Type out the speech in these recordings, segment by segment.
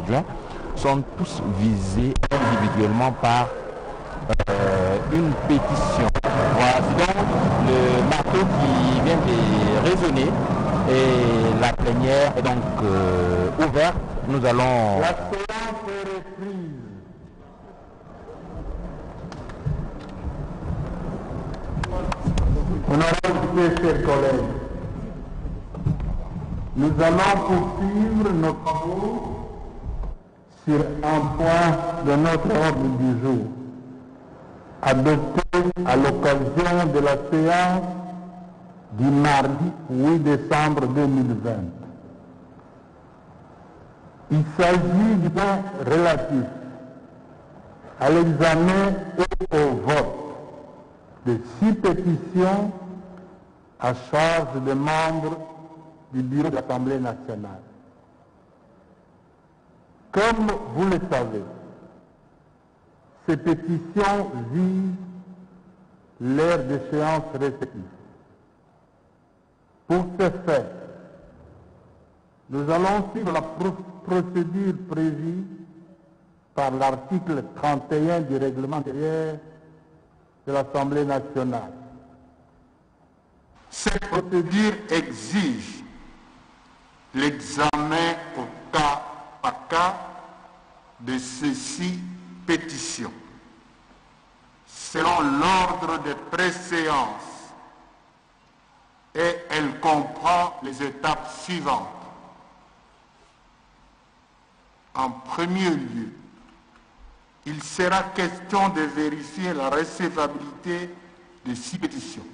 adjoints sont tous visés individuellement par une pétition. Voilà, c'est donc le marteau qui vient de résonner et la plénière est donc ouverte. Nous allons... La séance est reprise. Honorables chers collègues, nous allons poursuivre nos travaux sur un point de notre ordre du jour, adopté à l'occasion de la séance du mardi 8 décembre 2020. Il s'agit du point relatif à l'examen et au vote de 6 pétitions à charge des membres du bureau de l'Assemblée nationale. Comme vous le savez, ces pétitions visent l'heure d'échéance respective. Pour ce faire, nous allons suivre la procédure prévue par l'article 31 du règlement intérieur de l'Assemblée nationale. Cette procédure exige l'examen au cas par cas de ces 6 pétitions, selon l'ordre de préséance, et elle comprend les étapes suivantes. En premier lieu, il sera question de vérifier la recevabilité de 6 pétitions.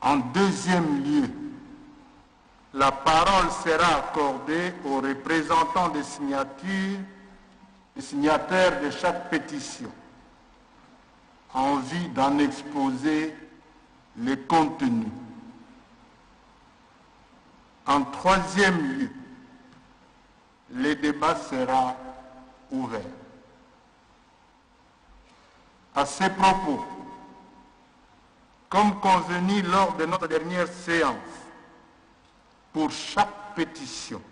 En deuxième lieu, la parole sera accordée aux représentants des signataires de chaque pétition, en vue d'en exposer les contenus. En troisième lieu, le débat sera ouvert. À ces propos, comme convenu lors de notre dernière séance, pour chaque pétition,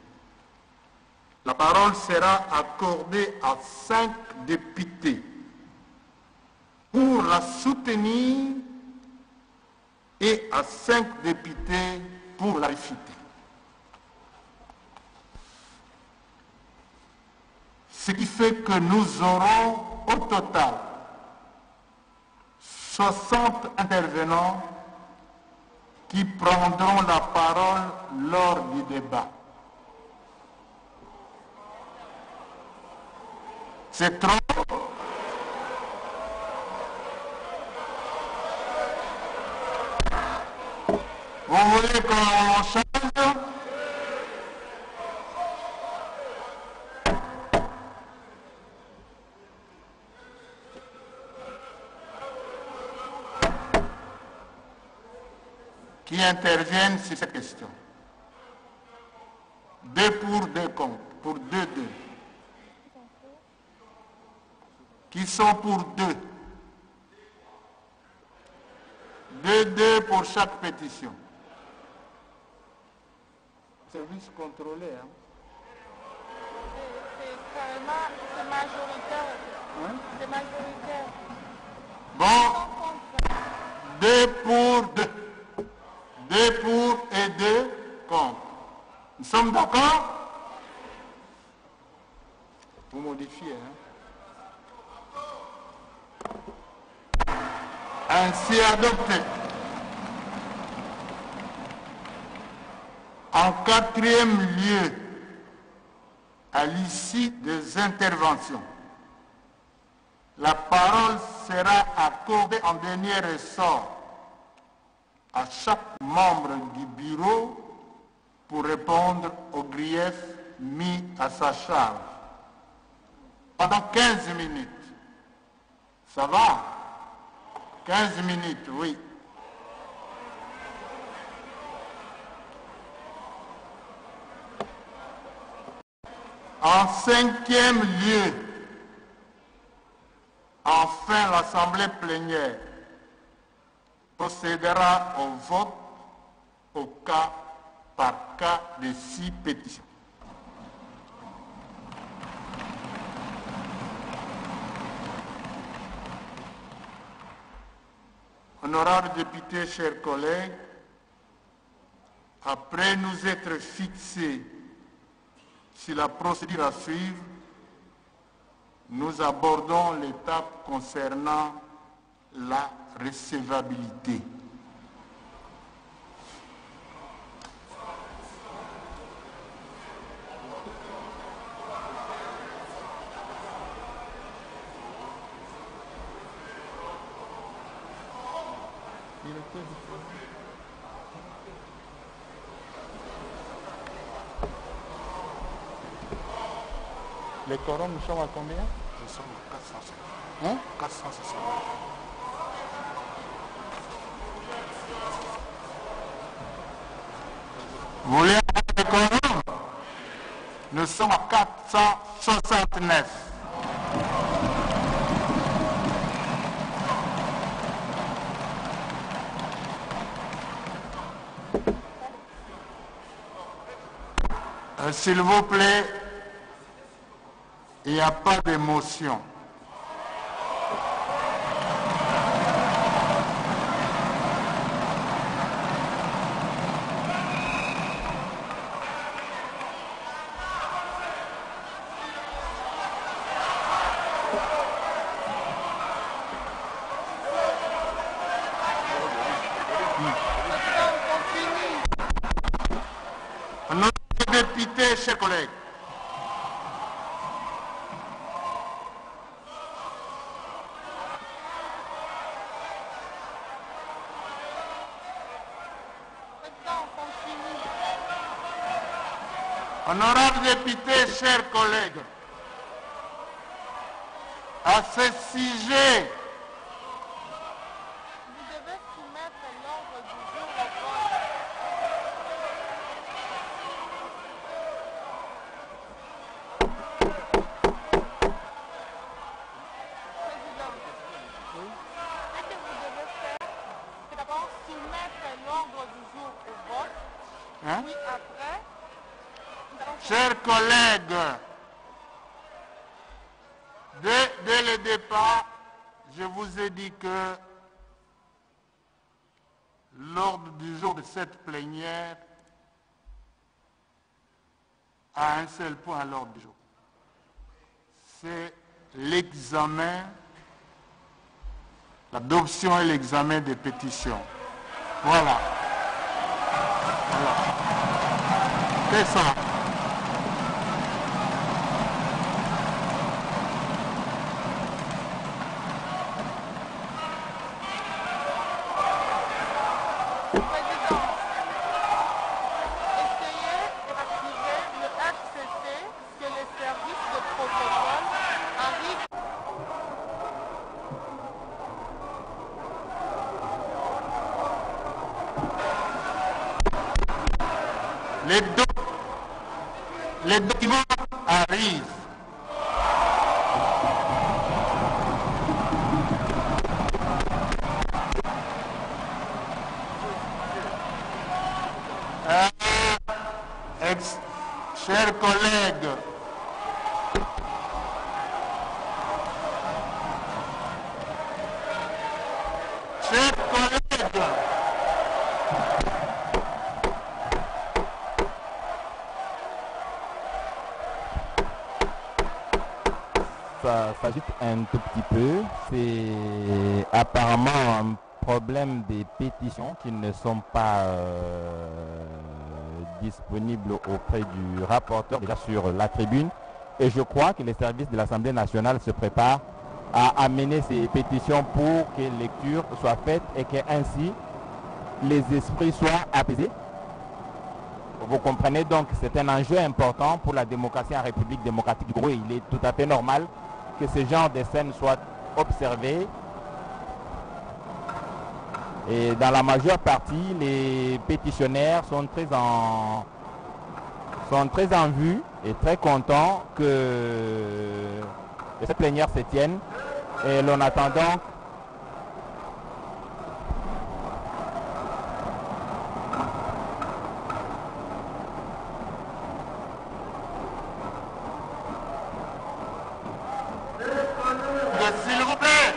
la parole sera accordée à 5 députés pour la soutenir et à 5 députés pour la réfuter. Ce qui fait que nous aurons au total 60 intervenants qui prendront la parole lors du débat. C'est trop? Vous voulez qu'on change? Qui interviennent sur cette question. 2 pour, 2 contre, pour 2, 2. Qui sont pour 2? 2, 2 pour chaque pétition. Service contrôlé, hein? C'est majoritaire. Hein? C'est majoritaire. Bon, 2 pour 2. 2 pour et 2 contre. Nous sommes d'accord? Vous modifiez, hein? Ainsi adopté. En quatrième lieu, à l'issue des interventions, la parole sera accordée en dernier ressort à chaque membre du bureau pour répondre aux griefs mis à sa charge. Pendant 15 minutes. Ça va? 15 minutes, oui. En cinquième lieu, enfin l'Assemblée plénière procédera au vote au cas par cas de 6 pétitions. Honorables députés, chers collègues, après nous être fixés sur la procédure à suivre, nous abordons l'étape concernant la recevabilité. Les quorums, nous sommes à combien? Nous sommes à 460. Hein? 460. Vous voulez avoir le quorum? Nous sommes à 469. S'il vous plaît, il n'y a pas d'émotion. Nos députés, chers collègues, honorables députés, chers collègues, à ce sujet, Vous devez soumettre l'ordre du jour au vote. Président, ce que vous devez faire, c'est d'abord soumettre l'ordre du jour au vote. hein, Puis après, nous allons chers collègues, dès le départ, je vous ai dit que l'ordre du jour de cette plénière a un seul point à l'ordre du jour. C'est l'examen, l'adoption et l'examen des pétitions. Voilà. Voilà. C'est ça. Président, essayez d'activer le RCC que le service de protocole arrive. Les documents arrivent. Chers collègues, Ça s'agite un tout petit peu. C'est apparemment un problème des pétitions qui ne sont pas disponibles auprès du rapporteur déjà sur la tribune. Et je crois que les services de l'Assemblée nationale se préparent à amener ces pétitions pour que lecture soit faite et que ainsi les esprits soient apaisés. Vous comprenez donc que c'est un enjeu important pour la démocratie en République démocratique du Congo. Il est tout à fait normal que ce genre de scènes soient observées. Et dans la majeure partie, les pétitionnaires sont très en vue et très contents que cette plénière se tienne. Et l'on attend donc s'il vous plaît,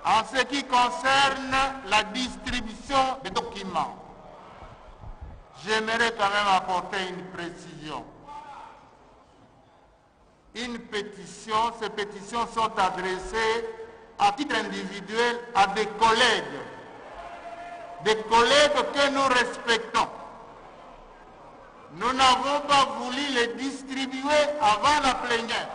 En ce qui concerne la distribution des documents, j'aimerais quand même apporter une précision. Ces pétitions sont adressées à titre individuel à des collègues que nous respectons. Nous n'avons pas voulu les distribuer avant la plénière.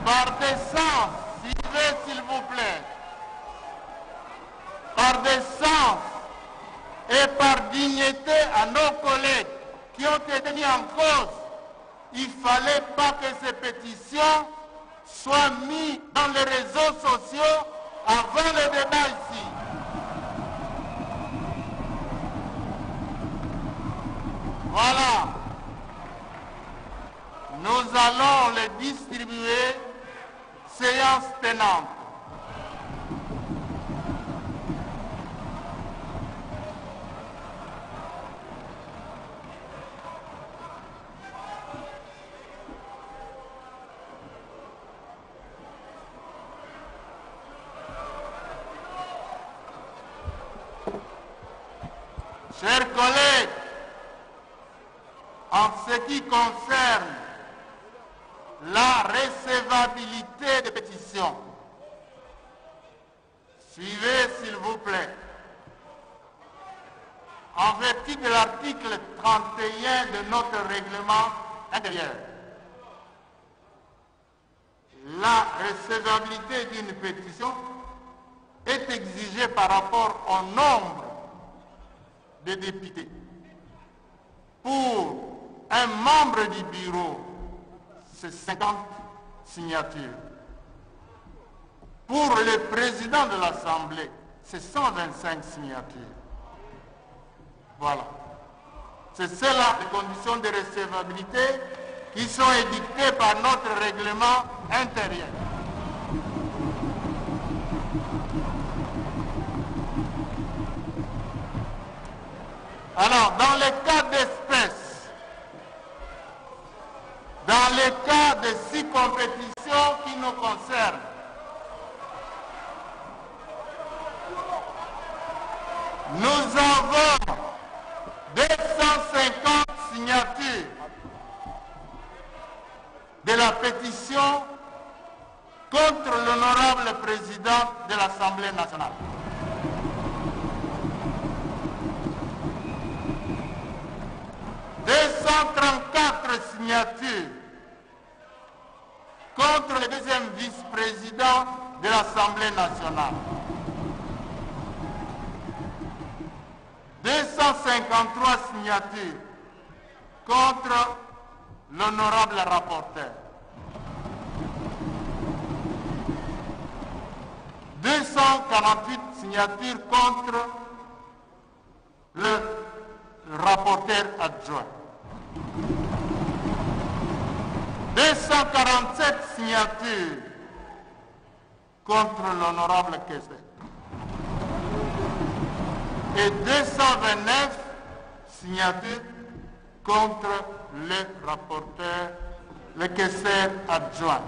Par décence, suivez s'il vous plaît. Par décence et par dignité à nos collègues qui ont été mis en cause, il ne fallait pas que ces pétitions soient mises dans les réseaux sociaux avant le débat ici. Voilà. Nous allons les distribuer séance tenante. Chers collègues, en ce qui concerne la recevabilité des pétitions, suivez s'il vous plaît. En vertu de l'article 31 de notre règlement intérieur, la recevabilité d'une pétition est exigée par rapport au nombre de députés. Pour un membre du bureau, c'est 50 signatures. Pour le président de l'Assemblée, c'est 125 signatures. Voilà. C'est cela les conditions de recevabilité qui sont édictées par notre règlement intérieur. Alors, dans les cas d'espèce, dans les cas de 6 compétitions qui nous concernent, nous avons 250 signatures de la pétition contre l'honorable président de l'Assemblée nationale. « 234 signatures contre le deuxième vice-président de l'Assemblée nationale. 253 signatures contre l'honorable rapporteur. 248 signatures contre le rapporteur adjoint. 247 signatures contre l'honorable Kessler. Et 229 signatures contre le rapporteur, le Kessler adjoint.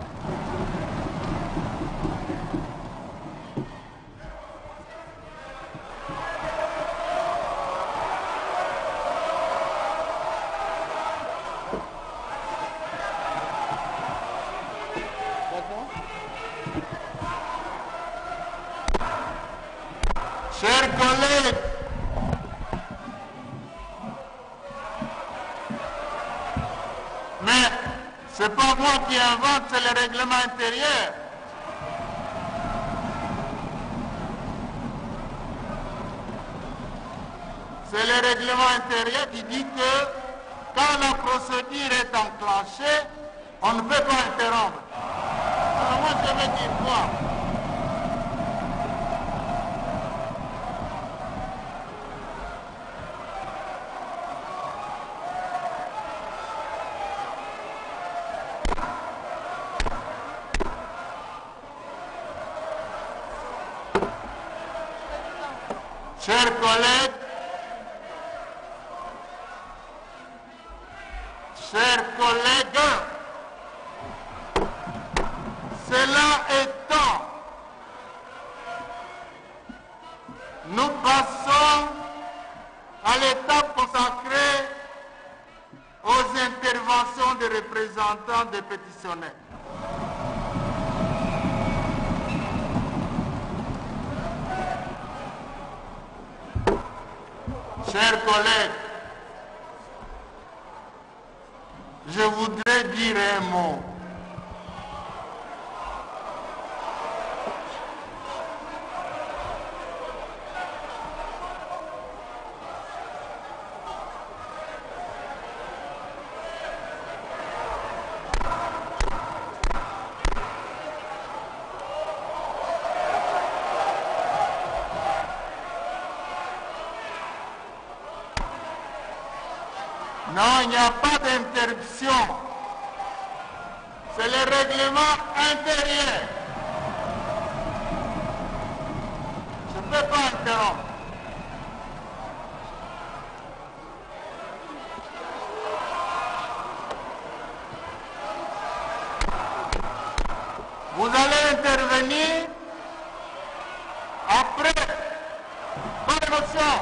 Chers collègues, mais c'est pas moi qui invente, c'est le règlement intérieur. C'est le règlement intérieur qui dit que quand la procédure est enclenchée, on ne peut pas interrompre. Alors moi je vais dire quoi? Chers collègues, Cela étant, nous passons à l'étape consacrée aux interventions des représentants des pétitionnaires. Chers collègues, je voudrais dire un mot. Non, il n'y a pas d'interruption. C'est le règlement intérieur. Je ne peux pas interrompre. Vous allez intervenir après. Pas d'émotion.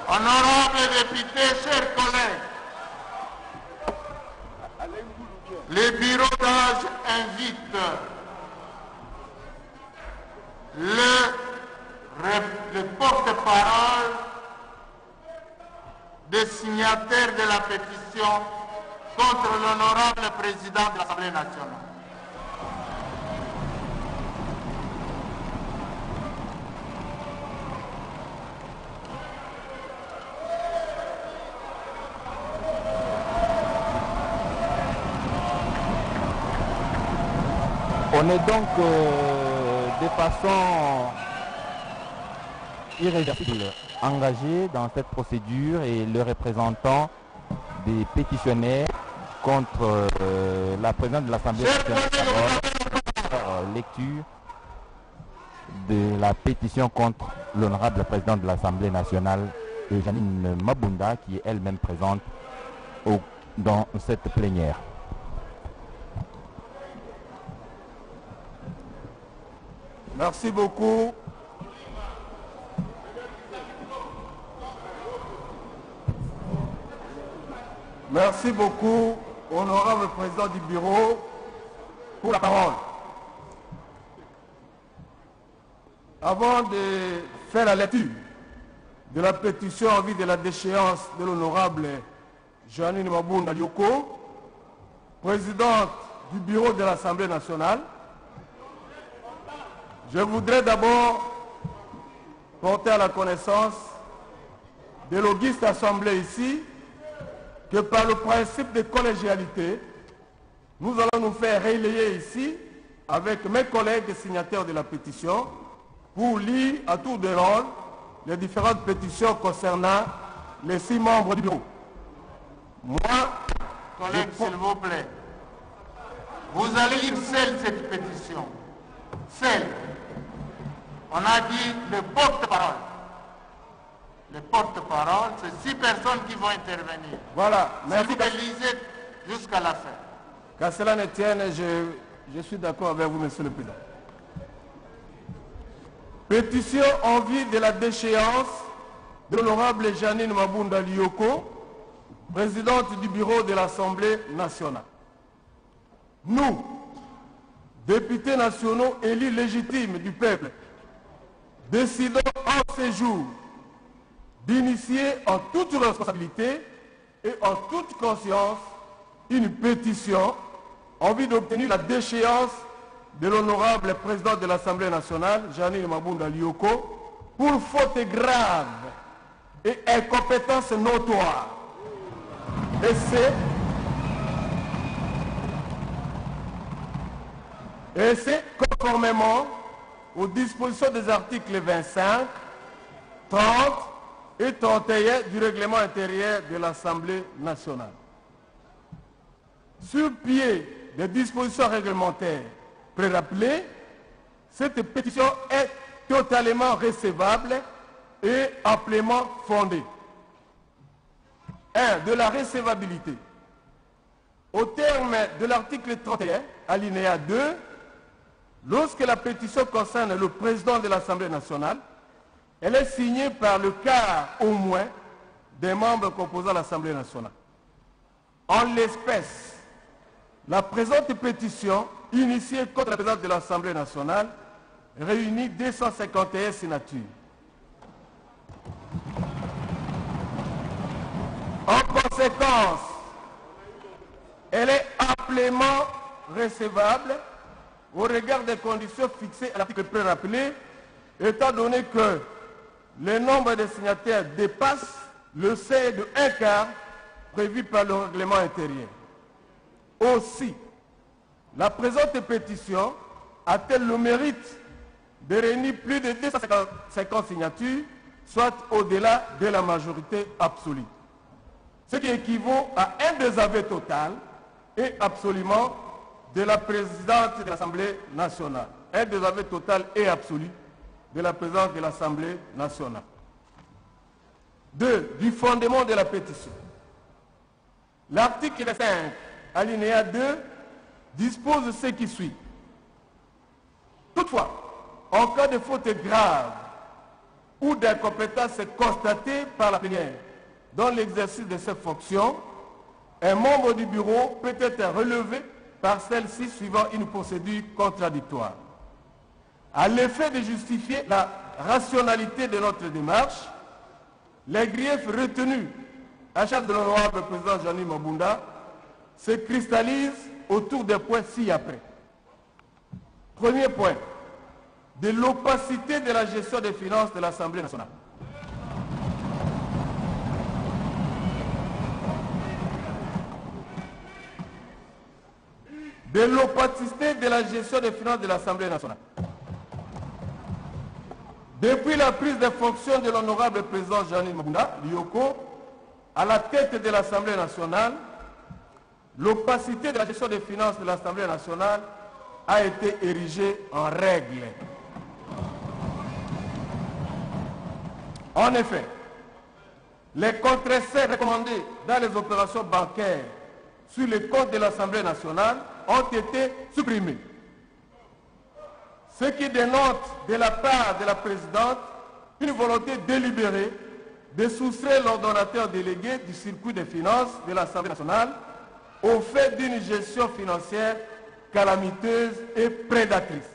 Honorables députés, chers collègues, le bureau d'âge invite le porte-parole des signataires de la pétition contre l'honorable président de l'Assemblée nationale. On est donc de façon irréversible engagé dans cette procédure et le représentant des pétitionnaires contre la présidente de l'Assemblée nationale. Lecture de la pétition contre l'honorable présidente de l'Assemblée nationale, Janine Mabunda, qui est elle-même présente dans cette plénière. Merci beaucoup. Merci beaucoup, honorable président du bureau, pour la parole. Avant de faire la lecture de la pétition en vue de la déchéance de l'honorable Janine Mabunda Lioko, présidente du bureau de l'Assemblée nationale, je voudrais d'abord porter à la connaissance de l'auguste assemblée ici que par le principe de collégialité, nous allons nous faire relayer ici avec mes collègues signataires de la pétition pour lire à tour de rôle les différentes pétitions concernant les 6 membres du bureau. Moi, collègues, s'il vous plaît, vous allez lire seule cette pétition. Seule. On a dit le porte-parole. Le porte-parole, c'est 6 personnes qui vont intervenir. Voilà, merci. Si vous lisez jusqu'à la fin. Qu'à cela ne tienne, je suis d'accord avec vous, monsieur le président. Pétition en vue de la déchéance de l'honorable Janine Mabunda Lioko, présidente du bureau de l'Assemblée nationale. Nous, députés nationaux élus légitimes du peuple, décidons en ce jour d'initier en toute responsabilité et en toute conscience une pétition en vue d'obtenir la déchéance de l'honorable président de l'Assemblée nationale, Janine Mabunda Lioko, pour faute grave et incompétence notoire. Et c'est conformément aux dispositions des articles 25, 30 et 31 du règlement intérieur de l'Assemblée nationale. Sur pied des dispositions réglementaires prérappelées, cette pétition est totalement recevable et amplement fondée. 1. De la recevabilité. Au terme de l'article 31, alinéa 2, lorsque la pétition concerne le président de l'Assemblée nationale, elle est signée par le quart au moins des membres composant l'Assemblée nationale. En l'espèce, la présente pétition, initiée contre la présidence de l'Assemblée nationale, réunit 251 signatures. En conséquence, elle est amplement recevable au regard des conditions fixées à l'article pré-rappelé, étant donné que le nombre de signataires dépasse le seuil de 1/4 prévu par le règlement intérieur. Aussi, la présente pétition a-t-elle le mérite de réunir plus de 250 signatures, soit au-delà de la majorité absolue, ce qui équivaut à un désaveu total et absolument de la présidente de l'Assemblée nationale. Un désaveu total et absolu de la présidente de l'Assemblée nationale. 2. Du fondement de la pétition. L'article 5, alinéa 2, dispose ce qui suit. Toutefois, en cas de faute grave ou d'incompétence constatée par la plénière dans l'exercice de ses fonctions, un membre du bureau peut être relevé par celle-ci suivant une procédure contradictoire. À l'effet de justifier la rationalité de notre démarche, les griefs retenus à charge de l'honorable président Jean-Yves Mabunda se cristallisent autour des points ci-après. Premier point, de l'opacité de la gestion des finances de l'Assemblée nationale. De l'opacité de la gestion des finances de l'Assemblée nationale. Depuis la prise de fonction de l'honorable président Jean-Yves Mabunda, l'IOCO, à la tête de l'Assemblée nationale, l'opacité de la gestion des finances de l'Assemblée nationale a été érigée en règle. En effet, les contre-essais recommandés dans les opérations bancaires sur les comptes de l'Assemblée nationale ont été supprimés. Ce qui dénote de la part de la présidente une volonté délibérée de soustraire l'ordonnateur délégué du circuit des finances de l'Assemblée nationale au fait d'une gestion financière calamiteuse et prédatrice.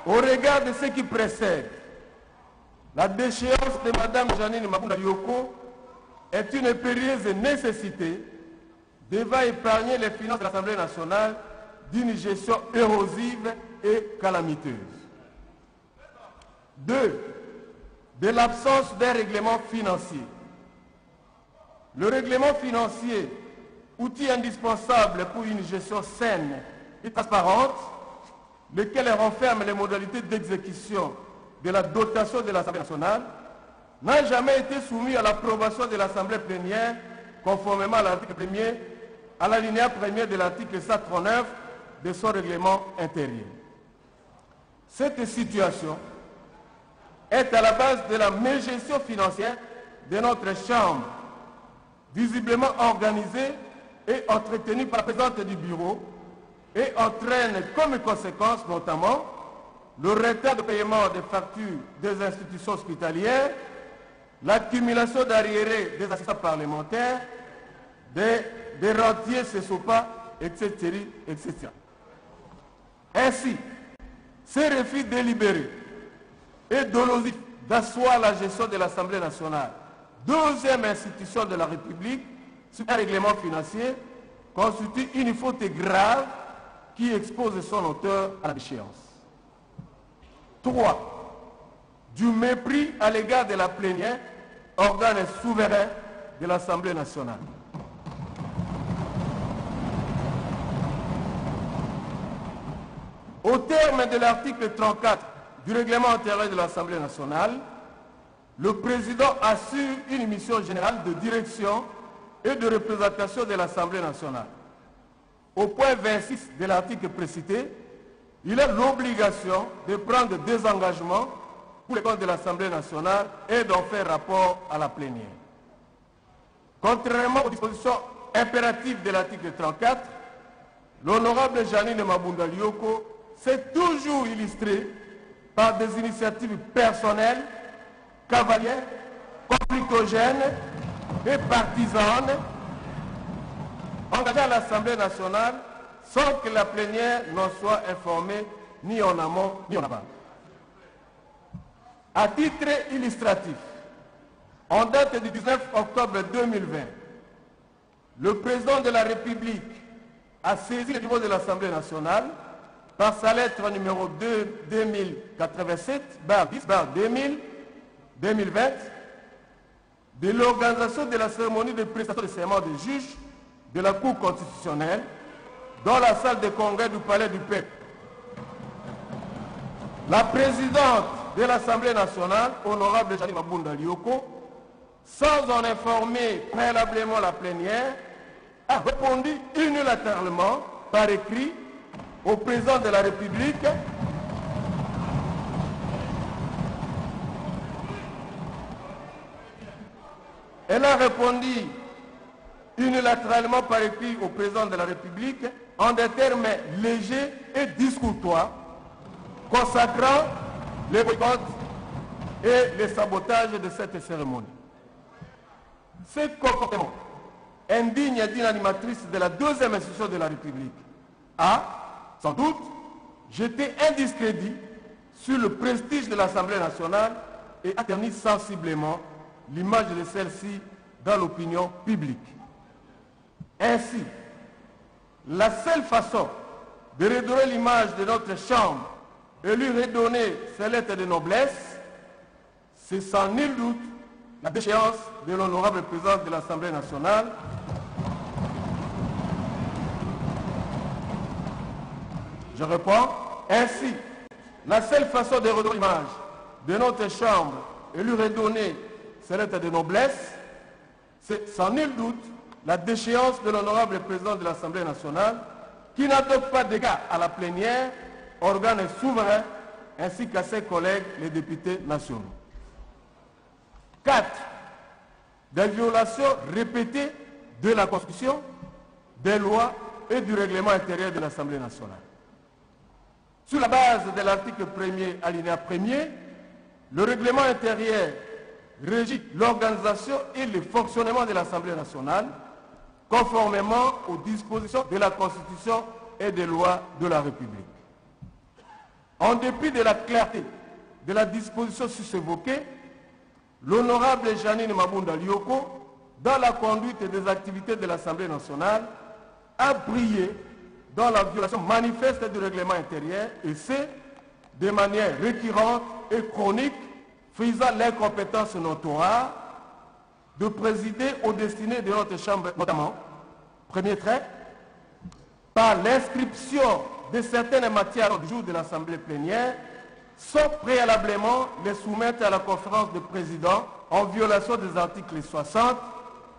Au regard de ce qui précède, la déchéance de Mme Jean-Yves Mabunda Yoko est une périlleuse nécessité devant épargner les finances de l'Assemblée nationale d'une gestion érosive et calamiteuse. 2. De l'absence d'un règlement financier. Le règlement financier, outil indispensable pour une gestion saine et transparente, lequel renferme les modalités d'exécution de la dotation de l'Assemblée nationale, n'a jamais été soumis à l'approbation de l'Assemblée plénière conformément à l'article 1er, à l'alinéa 1er de l'article 139 de son règlement intérieur. Cette situation est à la base de la mégestion financière de notre Chambre, visiblement organisée et entretenue par la présidente du bureau, et entraîne comme conséquence notamment le retard de paiement des factures des institutions hospitalières, l'accumulation d'arriérés des assistants parlementaires, des rentiers CESOPA, etc., etc. Ainsi, ce refus délibéré et dolosif d'asseoir la gestion de l'Assemblée nationale, deuxième institution de la République, sur un règlement financier, constitue une faute grave qui expose son auteur à la déchéance. 3. Du mépris à l'égard de la plénière, organe souverain de l'Assemblée nationale. Au terme de l'article 34 du règlement intérieur de l'Assemblée nationale, le président assure une mission générale de direction et de représentation de l'Assemblée nationale. au point 26 de l'article précité, il est l'obligation de prendre des engagements pour les comptes de l'Assemblée nationale et d'en faire rapport à la plénière. Contrairement aux dispositions impératives de l'article 34, l'honorable Janine Mabunda Lioko s'est toujours illustré par des initiatives personnelles, cavalières, conflictogènes et partisanes engagées à l'Assemblée nationale sans que la plénière n'en soit informée ni en amont ni en aval. À titre illustratif, en date du 19 octobre 2020, le président de la République a saisi le niveau de l'Assemblée nationale par sa lettre numéro 2087-10-2020 de l'organisation de la cérémonie de prestation de serment des juges de la Cour constitutionnelle dans la salle de congrès du Palais du Peuple. La présidente de l'Assemblée nationale, honorable Janine Mabunda Lioko, sans en informer préalablement la plénière, a répondu unilatéralement par écrit au président de la République Elle a répondu unilatéralement par écrit au président de la République en des termes légers et discourtois, consacrant les boycotts et les sabotages de cette cérémonie. Ce comportement indigne d'une animatrice de la deuxième institution de la République a, sans doute, jeté un discrédit sur le prestige de l'Assemblée nationale et a terni sensiblement l'image de celle-ci dans l'opinion publique. Ainsi, la seule façon de redorer l'image de notre Chambre et lui redonner ses lettres de noblesse, c'est sans nul doute la déchéance de l'honorable président de l'Assemblée nationale, je reprends, ainsi, la seule façon de redorer l'image de notre Chambre et lui redonner ses lettres de noblesse, c'est sans nul doute la déchéance de l'honorable président de l'Assemblée nationale qui n'adopte pas d'égard à la plénière, organe souverain, ainsi qu'à ses collègues, les députés nationaux. 4. Des violations répétées de la Constitution, des lois et du règlement intérieur de l'Assemblée nationale. Sur la base de l'article 1er, alinéa 1er, le règlement intérieur régit l'organisation et le fonctionnement de l'Assemblée nationale conformément aux dispositions de la Constitution et des lois de la République. En dépit de la clarté de la disposition sus-évoquée, l'honorable Janine Mabunda Lioko, dans la conduite des activités de l'Assemblée nationale, a brillé dans la violation manifeste du règlement intérieur, et c'est de manière récurrente et chronique, faisant l'incompétence notoire de présider aux destinées de notre Chambre, notamment, premier trait, par l'inscription de certaines matières du jour de l'Assemblée plénière, sans préalablement les soumettre à la conférence de présidents en violation des articles 60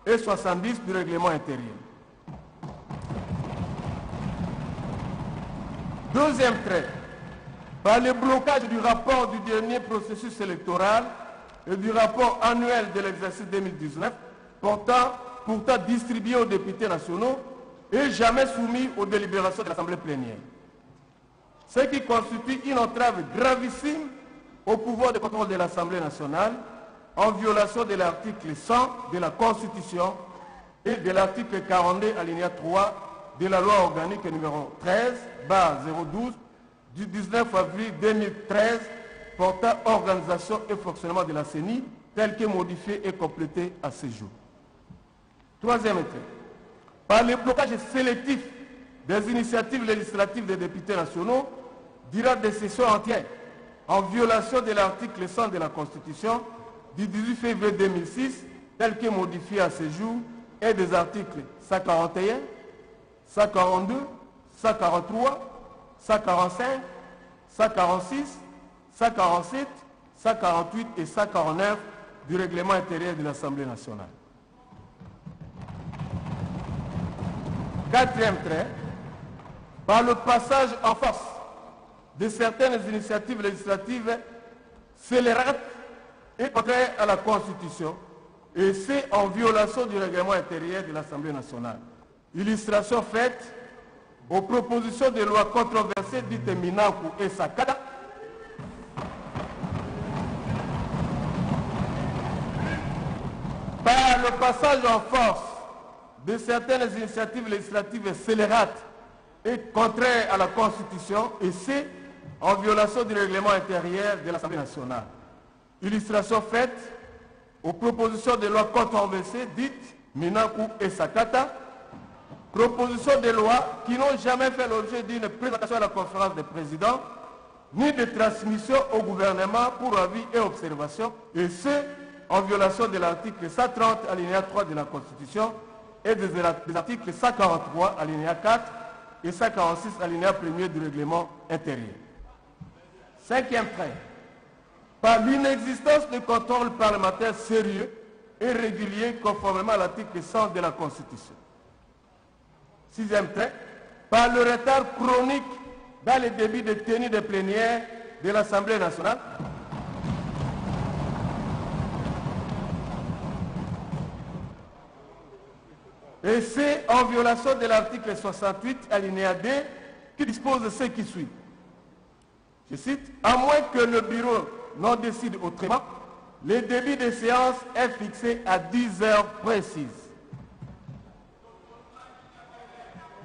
et 70 du règlement intérieur. Deuxième trait, par le blocage du rapport du dernier processus électoral et du rapport annuel de l'exercice 2019, pourtant distribué aux députés nationaux et jamais soumis aux délibérations de l'Assemblée plénière. Ce qui constitue une entrave gravissime au pouvoir de contrôle de l'Assemblée nationale en violation de l'article 100 de la Constitution et de l'article 42 alinéa 3 de la loi organique numéro 13/012 du 19 avril 2013 portant organisation et fonctionnement de la CENI tel que modifié et complété à ce jour. Troisième trait, par le blocage sélectif des initiatives législatives des députés nationaux durant des sessions entières en violation de l'article 100 de la Constitution du 18 février 2006 tel que modifié à ce jour et des articles 141, 142, 143, 145, 146, 147, 148 et 149 du règlement intérieur de l'Assemblée nationale. Quatrième trait, par le passage en force de certaines initiatives législatives scélérates et contraires à la Constitution, et c'est en violation du règlement intérieur de l'Assemblée nationale. Illustration faite aux propositions de loi controversées dites Minaku et Sakata, par le passage en force de certaines initiatives législatives scélérates et contraires à la Constitution, et c'est en violation du règlement intérieur de l'Assemblée nationale. Illustration faite aux propositions de loi controversées dites Minaku et Sakata, propositions de loi qui n'ont jamais fait l'objet d'une présentation à la conférence des présidents, ni de transmission au gouvernement pour avis et observation, et ce, en violation de l'article 130 alinéa 3 de la Constitution et des articles 143 alinéa 4 et 146 alinéa 1er du règlement intérieur. Cinquième trait, par l'inexistence de contrôle parlementaire sérieux et régulier conformément à l'article 100 de la Constitution. Sixième trait, par le retard chronique dans les débits de tenue des plénières de l'Assemblée nationale, et c'est en violation de l'article 68 alinéa 2 qui dispose de ce qui suit. Je cite, à moins que le bureau n'en décide autrement, le débit de séance est fixé à 10 heures précises.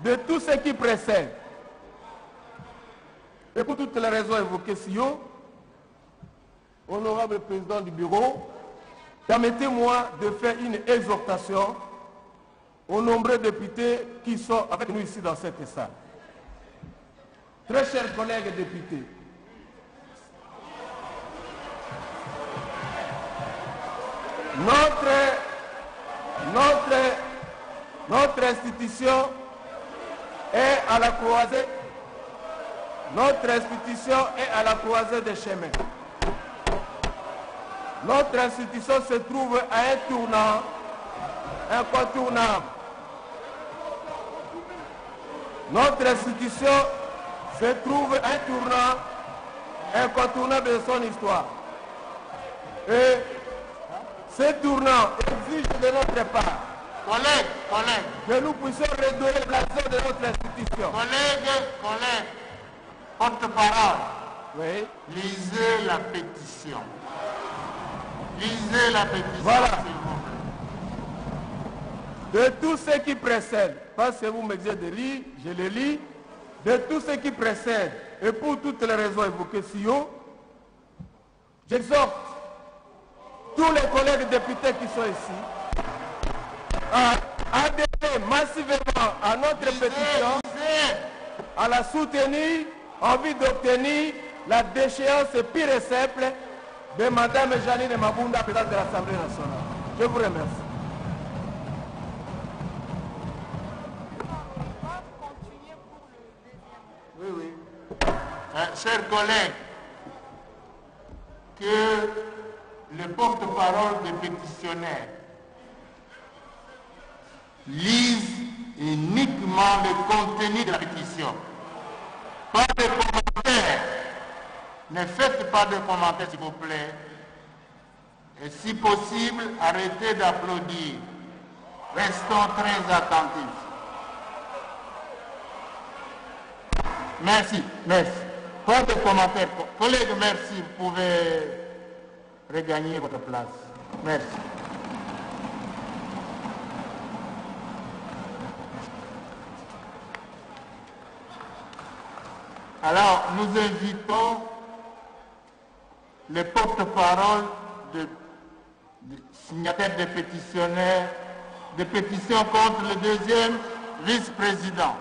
De tout ce qui précède, et pour toutes les raisons évoquées ci haut, honorable président du bureau, permettez-moi de faire une exhortation aux nombreux députés qui sont avec nous ici dans cette salle. Très chers collègues députés, notre institution est à la croisée. Notre institution est à la croisée des chemins. Notre institution se trouve à un tournant incontournable. Notre institution se trouve à un tournant incontournable de son histoire. Et ce tournant exige de notre part que nous puissions redorer la zone de notre institution. Collègues, porte-parole, Oui. lisez la pétition. Lisez la pétition, Voilà. s'il vous plaît. De tout ce qui précède, parce que vous me dites de lire, je le lis, de tout ce qui précède, et pour toutes les raisons évoquées ci haut, j'exhorte tous les collègues députés qui sont ici à adhérer massivement à notre pétition, Lisez. à la soutenir en vue d'obtenir la déchéance pure et simple de Mme Janine Mabunda, présidente de l'Assemblée nationale. Je vous remercie. On va continuer pour le deuxième. Oui. Chers collègues, que le porte-parole des pétitionnaires lise uniquement le contenu de la pétition. Pas de commentaires. Ne faites pas de commentaires, s'il vous plaît. Et si possible, arrêtez d'applaudir. Restons très attentifs. Merci. Pas de commentaires. Collègues, merci. Vous pouvez regagner votre place. Merci. Alors, nous invitons les porte-parole de signataires des pétitionnaires, des pétitions contre le deuxième vice-président.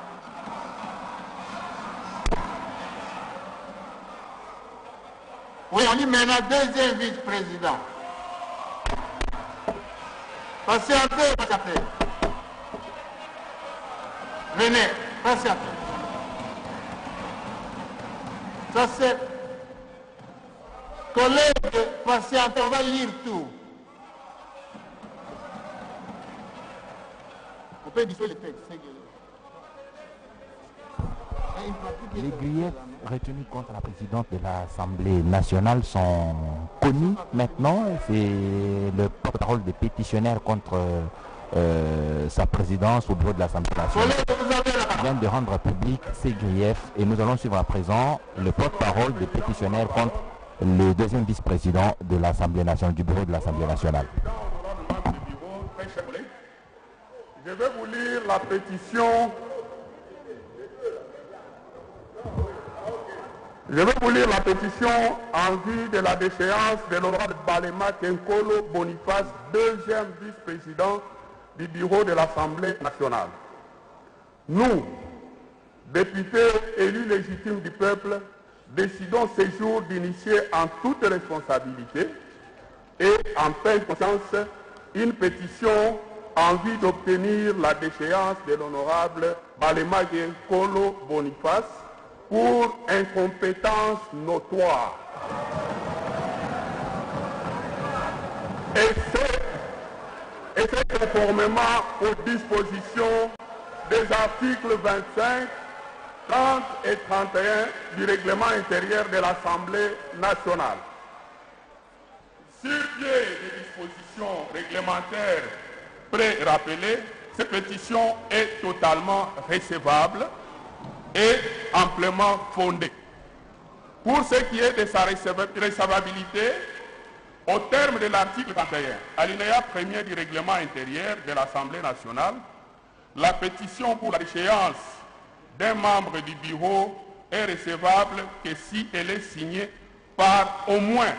Oui, on dit maintenant deuxième vice-président. Patientez. Venez, patientez. Ça c'est... Collègues, patientez, on va lire tout. On peut diffuser le texte. Les griefs retenus contre la présidente de l'Assemblée nationale sont connus maintenant. C'est le porte-parole des pétitionnaires contre sa présidence au bureau de l'Assemblée nationale. Il vient de rendre public ces griefs et nous allons suivre à présent le porte-parole des pétitionnaires contre le deuxième vice-président de l'Assemblée nationale, du bureau de l'Assemblée nationale. Je vais vous lire la pétition. Je vais vous lire la pétition en vue de la déchéance de l'honorable Balema Kenkolo Boniface, deuxième vice-président du bureau de l'Assemblée nationale. Nous, députés élus légitimes du peuple, décidons ce jour d'initier en toute responsabilité et en pleine conscience une pétition en vue d'obtenir la déchéance de l'honorable Balema Kenkolo Boniface pour incompétence notoire. Et c'est conformément aux dispositions des articles 25, 30 et 31 du règlement intérieur de l'Assemblée nationale. Sur pied des dispositions réglementaires pré-rappelées, cette pétition est totalement recevable et amplement fondée. Pour ce qui est de sa recevabilité, au terme de l'article 31, alinéa 1er du règlement intérieur de l'Assemblée nationale, la pétition pour la déchéance d'un membre du bureau est recevable que si elle est signée par au moins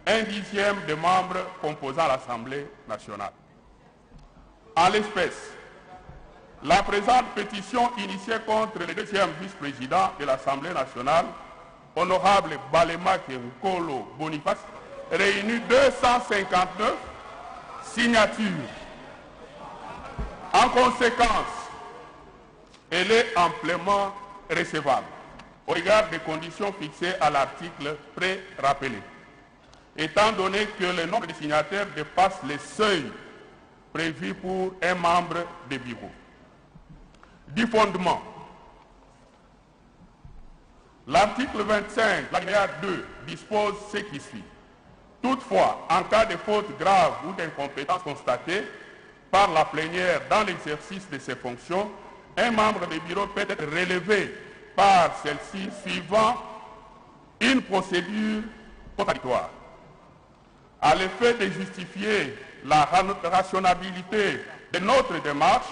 un dixième des membres composant l'Assemblée nationale. En l'espèce, la présente pétition initiée contre le deuxième vice-président de l'Assemblée nationale, honorable Balema Kenkolo Boniface, réunit 259 signatures. En conséquence, elle est amplement recevable au regard des conditions fixées à l'article pré-rappelé, étant donné que le nombre de signataires dépasse les seuils prévus pour un membre de bureau. Du fondement, l'article 25, l'alinéa 2, dispose ce qui suit. Toutefois, en cas de faute grave ou d'incompétence constatée par la plénière dans l'exercice de ses fonctions, un membre du bureau peut être relevé par celle-ci suivant une procédure contradictoire. À l'effet de justifier la rationalité de notre démarche,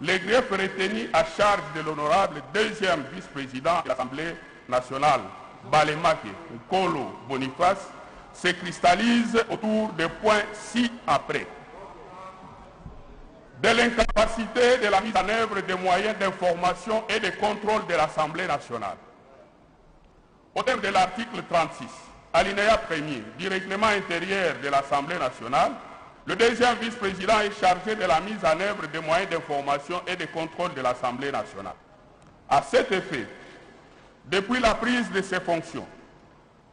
les griefs retenus à charge de l'honorable deuxième vice-président de l'Assemblée nationale, Balema Kenkolo Boniface, se cristallisent autour des points ci-après. De l'incapacité de la mise en œuvre des moyens d'information et de contrôle de l'Assemblée nationale. Au terme de l'article 36, alinéa 1er du règlement intérieur de l'Assemblée nationale, le deuxième vice-président est chargé de la mise en œuvre des moyens d'information et de contrôle de l'Assemblée nationale. À cet effet, depuis la prise de ses fonctions,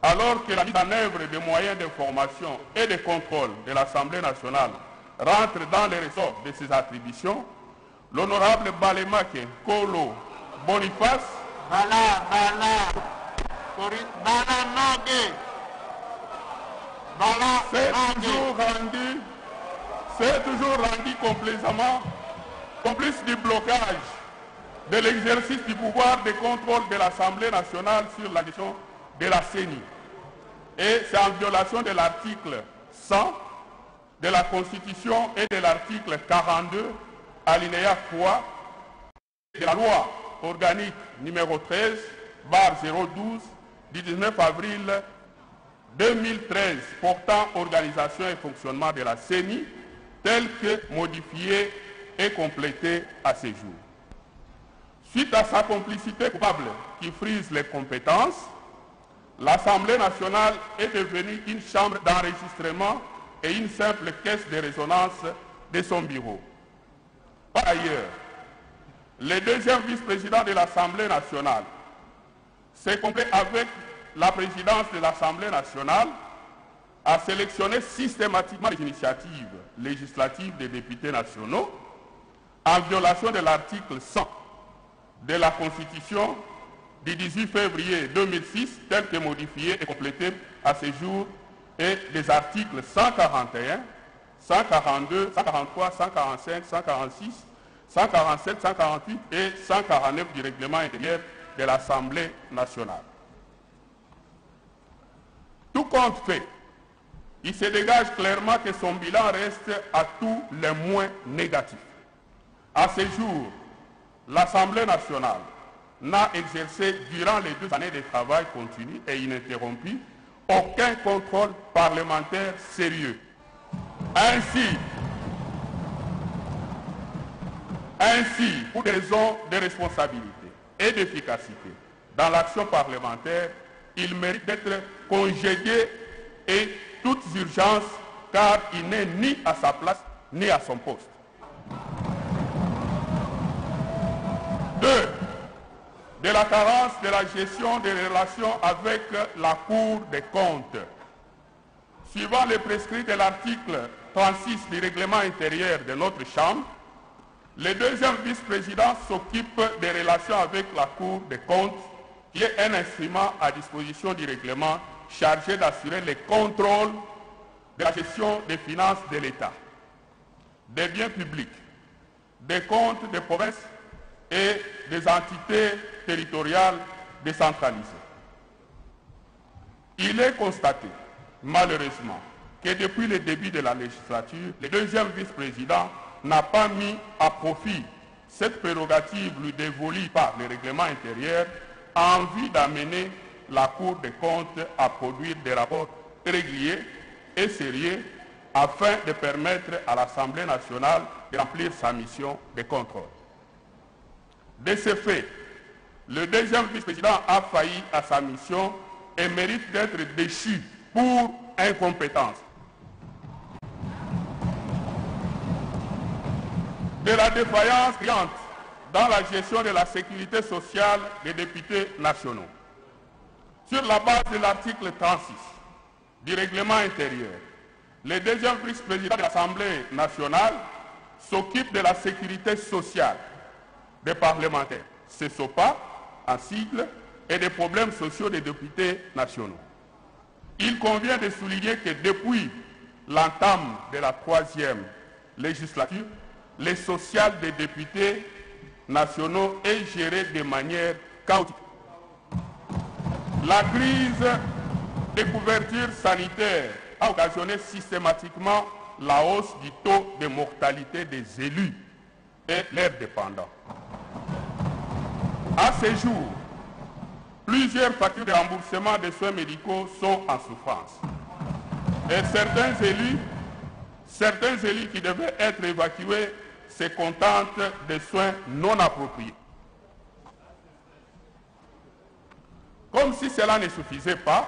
alors que la mise en œuvre des moyens d'information et de contrôle de l'Assemblée nationale rentre dans les ressorts de ses attributions, l'honorable Balema Kenkolo Boniface s'est toujours rendu complaisamment complice du blocage de l'exercice du pouvoir de contrôle de l'Assemblée nationale sur la question de la CENI. Et c'est en violation de l'article 100 de la Constitution et de l'article 42, alinéa 3, de la loi organique numéro 13/012 du 19 avril 2013 portant organisation et fonctionnement de la CENI, telle que modifiée et complétée à ce jour. Suite à sa complicité coupable qui frise les compétences, l'Assemblée nationale est devenue une chambre d'enregistrement et une simple caisse de résonance de son bureau. Par ailleurs, le deuxième vice-président de l'Assemblée nationale s'est complaît avec la présidence de l'Assemblée nationale à sélectionner systématiquement les initiatives législatives des députés nationaux en violation de l'article 100 de la Constitution du 18 février 2006, tel que modifié et complété à ce jour, et des articles 141, 142, 143, 145, 146, 147, 148 et 149 du règlement intérieur de l'Assemblée nationale. Tout compte fait, il se dégage clairement que son bilan reste à tout le moins négatif. À ce jour, l'Assemblée nationale n'a exercé durant les 2 années de travail continu et ininterrompu aucun contrôle parlementaire sérieux. Ainsi, pour des raisons de responsabilité et d'efficacité dans l'action parlementaire, il mérite d'être congédié et toute urgence, car il n'est ni à sa place ni à son poste. 2. De la carence de la gestion des relations avec la Cour des comptes. Suivant les prescrits de l'article 36 du règlement intérieur de notre Chambre, le deuxième vice-président s'occupe des relations avec la Cour des comptes, qui est un instrument à disposition du règlement chargé d'assurer le contrôle de la gestion des finances de l'État, des biens publics, des comptes des provinces et des entités territoriales décentralisées. Il est constaté, malheureusement, que depuis le début de la législature, le deuxième vice-président n'a pas mis à profit cette prérogative lui dévolue par le règlement intérieur en vue d'amener la Cour des comptes à produire des rapports réguliers et sérieux afin de permettre à l'Assemblée nationale de remplir sa mission de contrôle. De ce fait, le deuxième vice-président a failli à sa mission et mérite d'être déchu pour incompétence. De la défaillance criante dans la gestion de la sécurité sociale des députés nationaux. Sur la base de l'article 36 du règlement intérieur, le deuxième vice-président de l'Assemblée nationale s'occupe de la sécurité sociale des parlementaires, CESOPA en sigle, et des problèmes sociaux des députés nationaux. Il convient de souligner que depuis l'entame de la 3e législature, le social des députés nationaux est géré de manière chaotique. La crise des couvertures sanitaires a occasionné systématiquement la hausse du taux de mortalité des élus et leurs dépendants. À ce jour, plusieurs factures de remboursement des soins médicaux sont en souffrance. Et certains élus qui devaient être évacués se contentent de soins non appropriés. Comme si cela ne suffisait pas,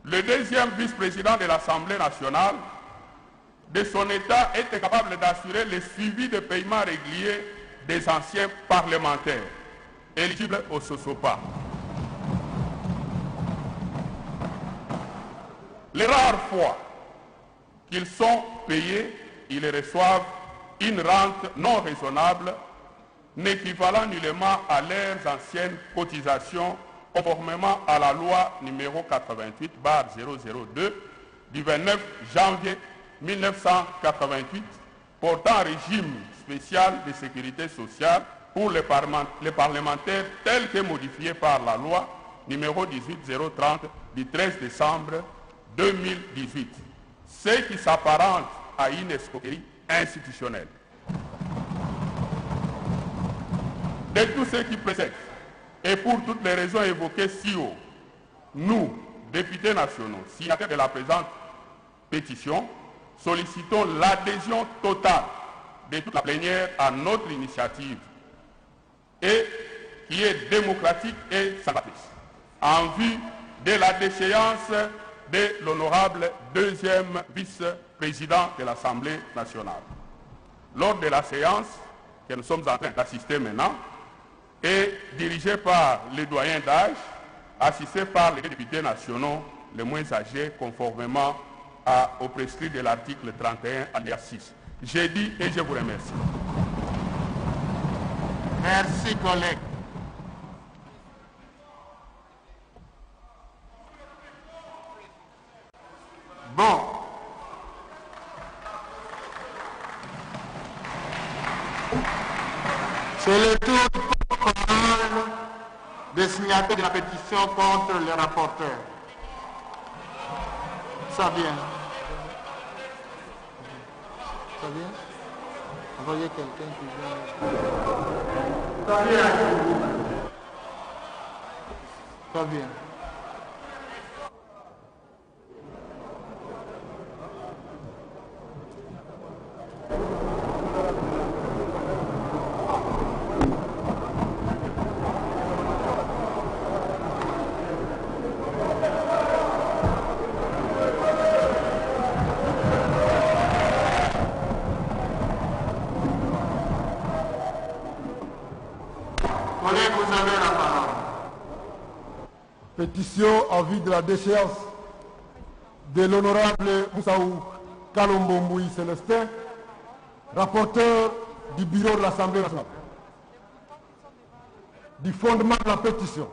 le deuxième vice-président de l'Assemblée nationale, de son État, était capable d'assurer le suivi des paiements réguliers des anciens parlementaires éligibles au SOSOPA. Les rares fois qu'ils sont payés, ils reçoivent une rente non raisonnable, n'équivalant nullement à leurs anciennes cotisations, conformément à la loi numéro 88/002 du 29 janvier 1988 portant régime spécial de sécurité sociale pour les parlementaires tel que modifié par la loi numéro 18030 du 13 décembre 2018, ce qui s'apparente à une escroquerie institutionnelle. De tout ce qui précède, et pour toutes les raisons évoquées si haut, nous, députés nationaux, signataires de la présente pétition, sollicitons l'adhésion totale de toute la plénière à notre initiative et qui est démocratique et salvatrice, en vue de la déchéance de l'honorable deuxième vice-président de l'Assemblée nationale. Lors de la séance que nous sommes en train d'assister maintenant, et dirigée par les doyens d'âge, assistée par les députés nationaux les moins âgés, conformément au prescrit de l'article 31 alinéa 6. J'ai dit et je vous remercie. Merci, collègue. parole des signataires de la pétition contre les rapporteurs. Ça vient. Ça vient? Envoyez quelqu'un qui vient. Ça vient. Ça vient. Vous avez la parole. Pétition en vue de la déchéance de l'honorable Moussaou Kalombo Mboui Célestin, rapporteur du bureau de l'Assemblée nationale. Du fondement de la pétition.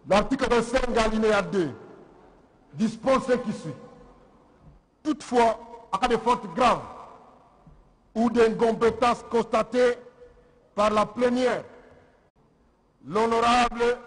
L'article 25 alinéa 2 dispose ce qui suit. Toutefois, en cas de faute grave ou d'incompétence constatée par la plénière, l'honorable